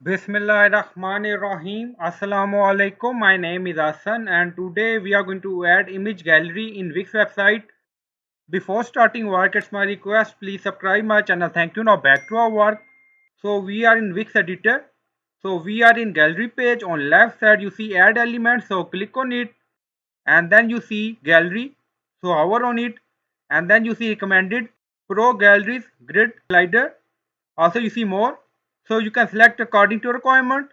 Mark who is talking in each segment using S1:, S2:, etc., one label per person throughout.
S1: Bismillahirrahmanirrahim. Assalamu alaikum. My name is Hassan and today we are going to add image gallery in Wix website. Before starting work, it's my request, please subscribe my channel. Thank you. Now back to our work. So we are in Wix editor. So we are in gallery page. On left side you see add element. So click on it and then you see gallery. So hover on it and then you see recommended pro galleries grid slider. Also you see more. So you can select according to requirement.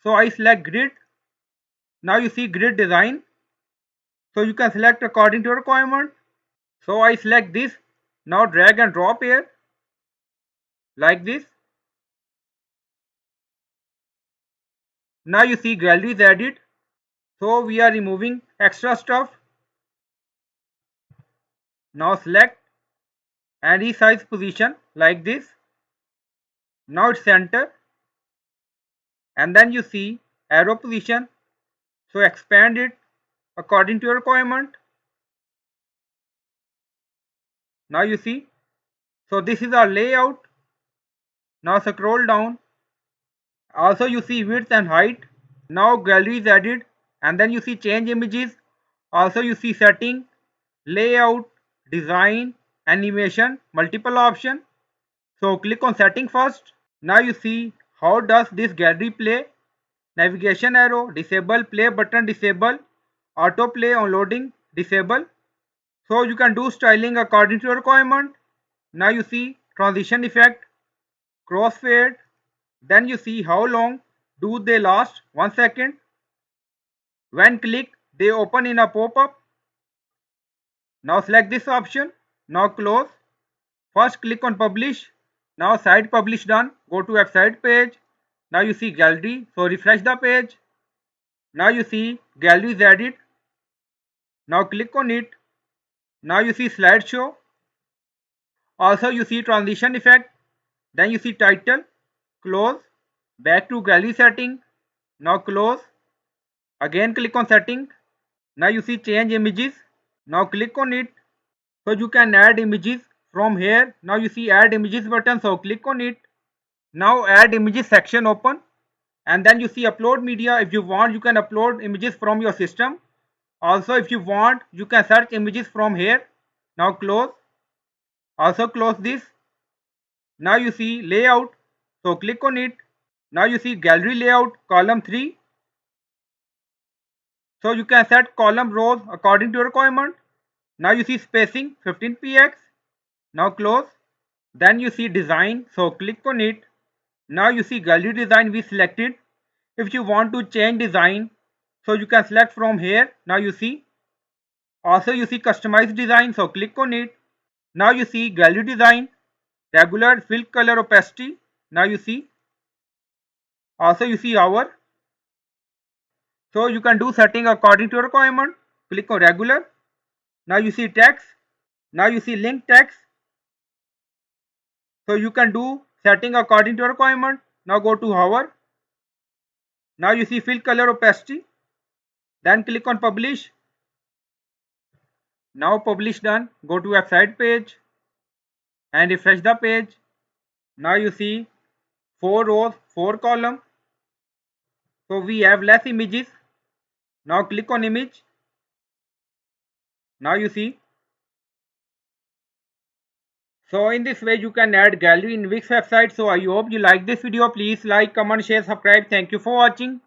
S1: So I select grid. Now you see grid design. So you can select according to requirement. So I select this. Now drag and drop here like this. Now you see gallery is added. So we are removing extra stuff. Now select and resize position like this. Now it's center and then you see arrow position. So expand it according to your requirement. Now you see. So this is our layout. Now scroll down. Also you see width and height. Now gallery is added and then you see change images. Also you see setting, layout, design, animation, multiple option. So click on setting first. Now you see how does this gallery play. Navigation arrow disable, play button disable, autoplay on loading disable. So you can do styling according to your requirement. Now you see transition effect, crossfade. Then you see how long do they last. 1 second. When click, they open in a pop-up. Now select this option. Now close. First click on publish. Now site publish done. Go to website page. Now you see gallery. So refresh the page. Now you see gallery is added. Now click on it. Now you see slideshow. Also you see transition effect. Then you see title. Close. Back to gallery setting. Now close. Again click on setting. Now you see change images. Now click on it. So you can add images from here. Now you see add images button. So click on it. Now add images section open. And then you see upload media. If you want, you can upload images from your system. Also if you want, you can search images from here. Now close. Also close this. Now you see layout. So click on it. Now you see gallery layout column 3. So you can set column rows according to your requirement. Now you see spacing 15px. Now close. Then you see design. So click on it. Now you see gallery design we selected. If you want to change design, so you can select from here. Now you see. Also you see customize design. So click on it. Now you see gallery design, regular, fill color opacity. Now you see. Also you see hour. So you can do setting according to your requirement. Click on regular. Now you see text. Now you see link text. So you can do setting according to your requirement. Now go to hover. Now you see fill color opacity. Then click on publish. Now publish done. Go to website page and refresh the page. Now you see 4 rows, 4 columns. So we have less images. Now click on image. Now you see. So in this way you can add gallery in Wix website. So I hope you like this video. Please like, comment, share, subscribe. Thank you for watching.